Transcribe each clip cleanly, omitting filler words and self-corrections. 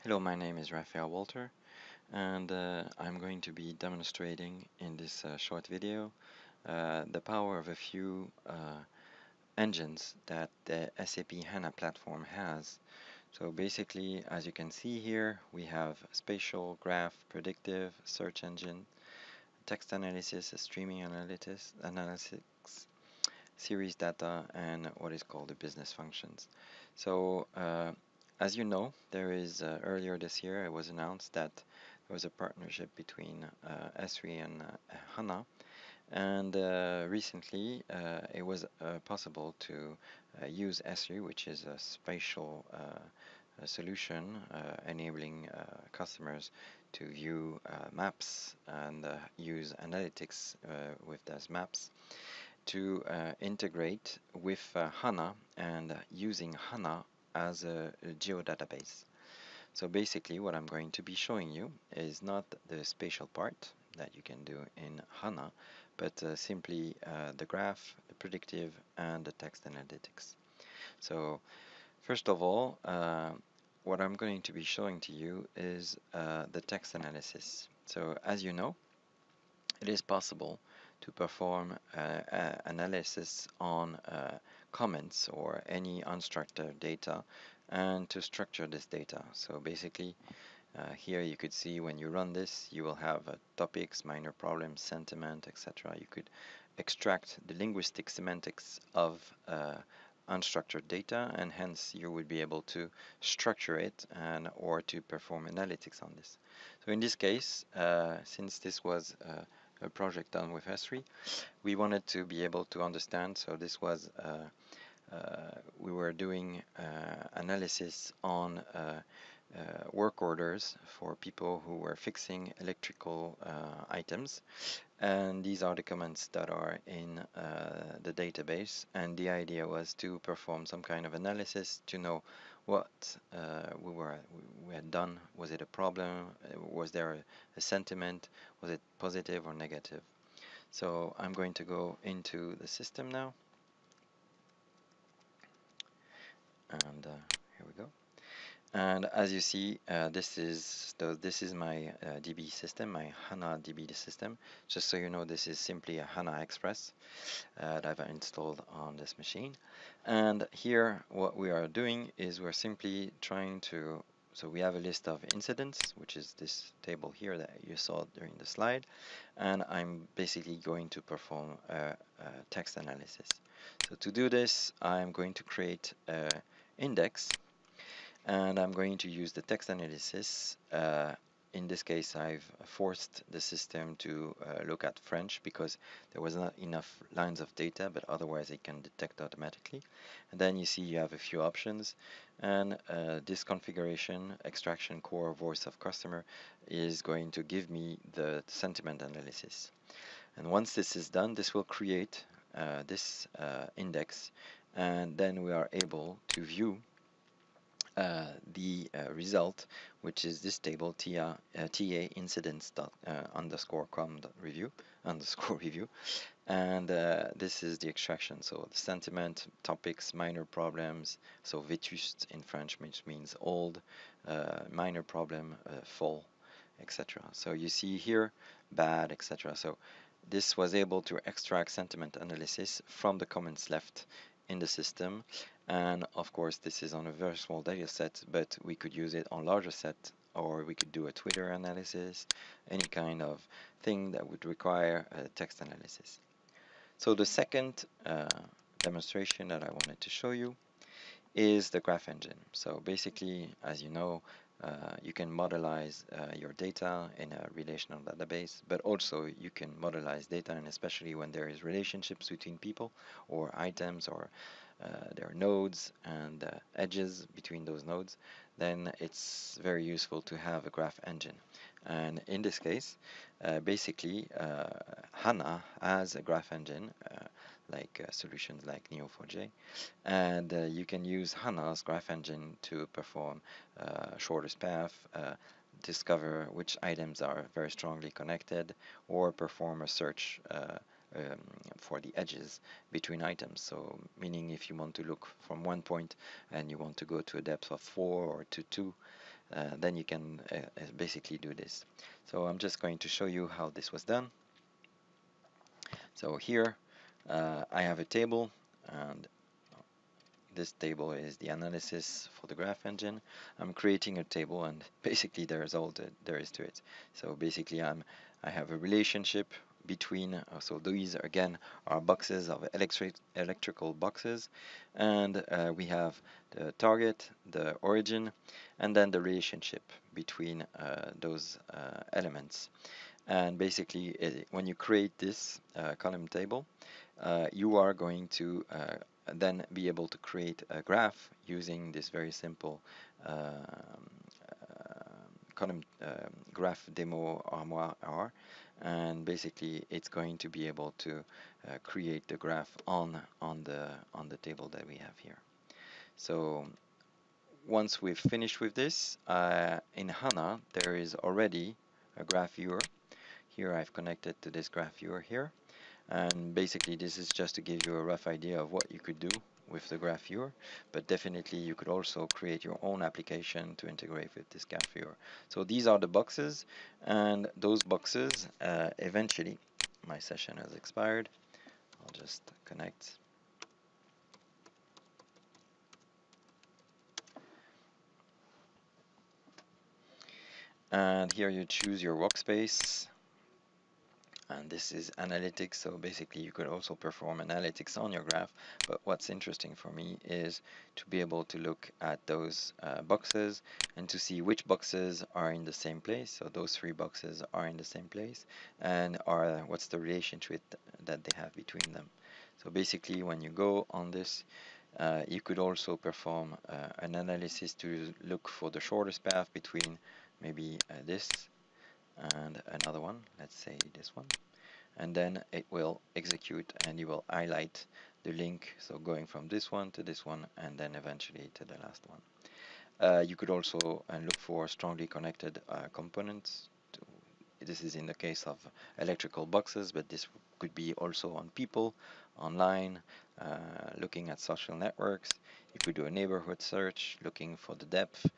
Hello, my name is Raphael Walter, and I'm going to be demonstrating in this short video the power of a few engines that the SAP HANA platform has. So basically, as you can see here, we have spatial, graph, predictive, search engine, text analysis, streaming analytics, series data, and what is called the business functions. So as you know, there is earlier this year it was announced that there was a partnership between Esri and HANA, and recently it was possible to use Esri, which is a spatial solution enabling customers to view maps and use analytics with those maps to integrate with HANA and using HANA as a geodatabase. So basically what I'm going to be showing you is not the spatial part that you can do in HANA, but simply the graph, the predictive, and the text analytics. So first of all, what I'm going to be showing to you is the text analysis. So as you know, it is possible to perform analysis on comments or any unstructured data and to structure this data. So basically, here you could see when you run this, you will have topics, minor problems, sentiment, etc. You could extract the linguistic semantics of unstructured data, and hence you would be able to structure it and or to perform analytics on this. So in this case, since this was a project done with Esri, we wanted to be able to understand. So this was we were doing analysis on work orders for people who were fixing electrical items, and these are the comments that are in the database, and the idea was to perform some kind of analysis to know what we had done. Was it a problem? Was there a sentiment? Was it positive or negative? So I'm going to go into the system now, and here we go. And as you see, this is my DB system, my HANA DB system. Just so you know, this is simply a HANA Express that I've installed on this machine. And here, what we are doing is we're simply trying to. So we have a list of incidents, which is this table here that you saw during the slide, and I'm basically going to perform a text analysis. So to do this, I'm going to create an index, and I'm going to use the text analysis. In this case, I've forced the system to look at French because there was not enough lines of data, but otherwise it can detect automatically. And then you see you have a few options, and this configuration, extraction core, voice of customer, is going to give me the sentiment analysis. And once this is done, this will create this index, and then we are able to view the result, which is this table TA incidents underscore com review underscore review, and this is the extraction. So the sentiment, topics, minor problems. So vétuste in French, which means old, minor problem, full, etc. So you see here bad, etc. So this was able to extract sentiment analysis from the comments left in the system, and of course this is on a very small data set, but we could use it on larger set, or we could do a Twitter analysis, any kind of thing that would require a text analysis. So the second demonstration that I wanted to show you is the graph engine. So basically, as you know, you can modelize your data in a relational database, but also you can modelize data, and especially when there is relationships between people or items, or there are nodes and edges between those nodes, then it's very useful to have a graph engine. And in this case, basically, HANA has a graph engine, like solutions like Neo4j, and you can use HANA's graph engine to perform shortest path, discover which items are very strongly connected, or perform a search for the edges between items. So meaning if you want to look from one point and you want to go to a depth of 4 or to 2, then you can basically do this. So I'm just going to show you how this was done. So here I have a table, and this table is the analysis for the graph engine. I'm creating a table, and basically there's all there is to it. So basically I have a relationship between, so these again are boxes of electrical boxes, and we have the target, the origin, and then the relationship between those elements. And basically when you create this column table, you are going to then be able to create a graph using this very simple column graph demo armoire R, and basically it's going to be able to create the graph on the table that we have here. So once we've finished with this, in HANA there is already a graph viewer. Here I've connected to this graph viewer here. And basically this is just to give you a rough idea of what you could do with the graph viewer, but definitely you could also create your own application to integrate with this graph viewer. So these are the boxes, and those boxes eventually, my session has expired, I'll just connect. And here you choose your workspace, and this is analytics. So basically you could also perform analytics on your graph, but what's interesting for me is to be able to look at those boxes and to see which boxes are in the same place. So those three boxes are in the same place, and what's the relationship that they have between them. So basically when you go on this, you could also perform an analysis to look for the shortest path between maybe this and another one, let's say this one, and then it will execute and you will highlight the link, so going from this one to this one and then eventually to the last one. You could also look for strongly connected components. This is in the case of electrical boxes, but this could be also on people, online, looking at social networks. You could do a neighborhood search, looking for the depth,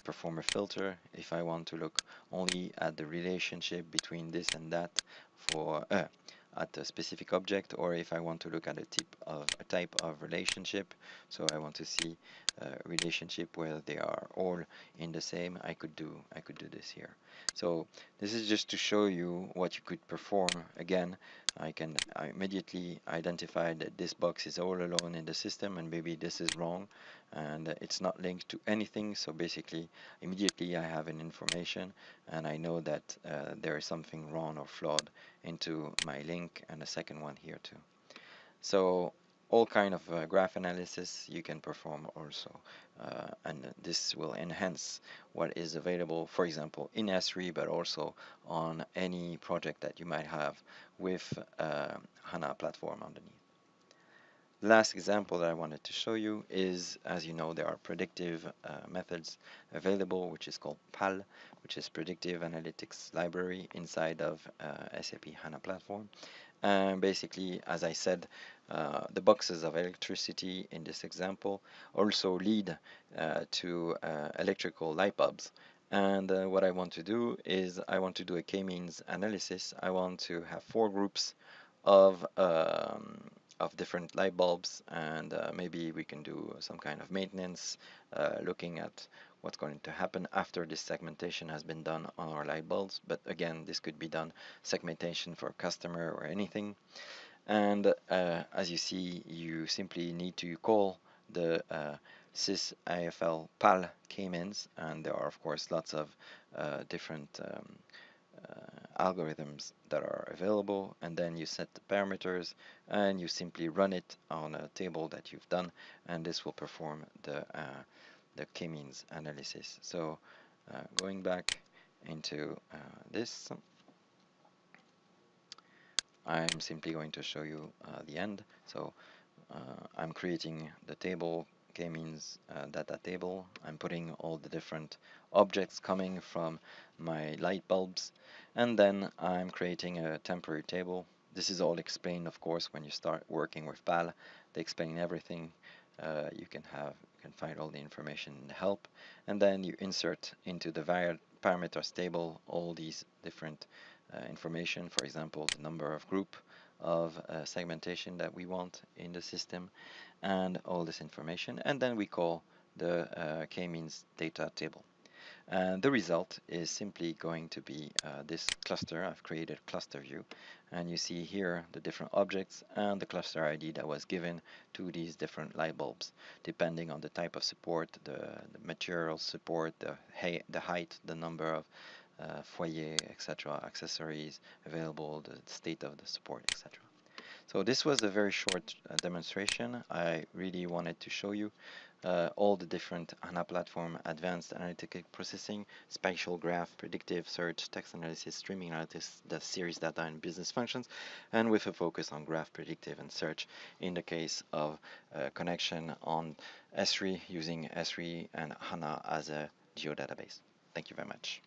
perform a filter if I want to look only at the relationship between this and that for at a specific object, or if I want to look at a type of relationship. So I want to see a relationship where they are all in the same. I could do this here. So this is just to show you what you could perform. Again, I immediately identify that this box is all alone in the system, and maybe this is wrong and it's not linked to anything. So basically immediately I have an information and I know that there is something wrong or flawed into my link, and a second one here too. So all kind of graph analysis you can perform also, and this will enhance what is available, for example, in Esri, but also on any project that you might have with HANA Platform underneath. The last example that I wanted to show you is, as you know, there are predictive methods available, which is called PAL, which is Predictive Analytics Library inside of SAP HANA Platform. And basically, as I said, the boxes of electricity in this example also lead to electrical light bulbs. And what I want to do is I want to do a k-means analysis. I want to have 4 groups of different light bulbs, and maybe we can do some kind of maintenance, looking at what's going to happen after this segmentation has been done on our light bulbs. But again, this could be done segmentation for a customer or anything. And as you see, you simply need to call the sysIFL PAL k-means, and there are of course lots of different algorithms that are available, and then you set the parameters and you simply run it on a table that you've done, and this will perform the k-means analysis. So going back into this, I'm simply going to show you the end. So I'm creating the table k-means data table. I'm putting all the different objects coming from my light bulbs, and then I'm creating a temporary table. This is all explained, of course, when you start working with PAL. They explain everything. You can can find all the information in the help, and then you insert into the parameters table all these different information, for example, the number of group of segmentation that we want in the system, and all this information, and then we call the k-means data table. And the result is simply going to be this cluster. I've created a cluster view, and you see here the different objects and the cluster ID that was given to these different light bulbs, depending on the type of support, the material support, the height, the number of foyer, etc., accessories available, the state of the support, etc. So this was a very short demonstration. I really wanted to show you all the different HANA Platform advanced analytical processing, spatial graph, predictive search, text analysis, streaming analysis, the series data and business functions, and with a focus on graph, predictive, and search in the case of connection on Esri, using Esri and HANA as a geodatabase. Thank you very much.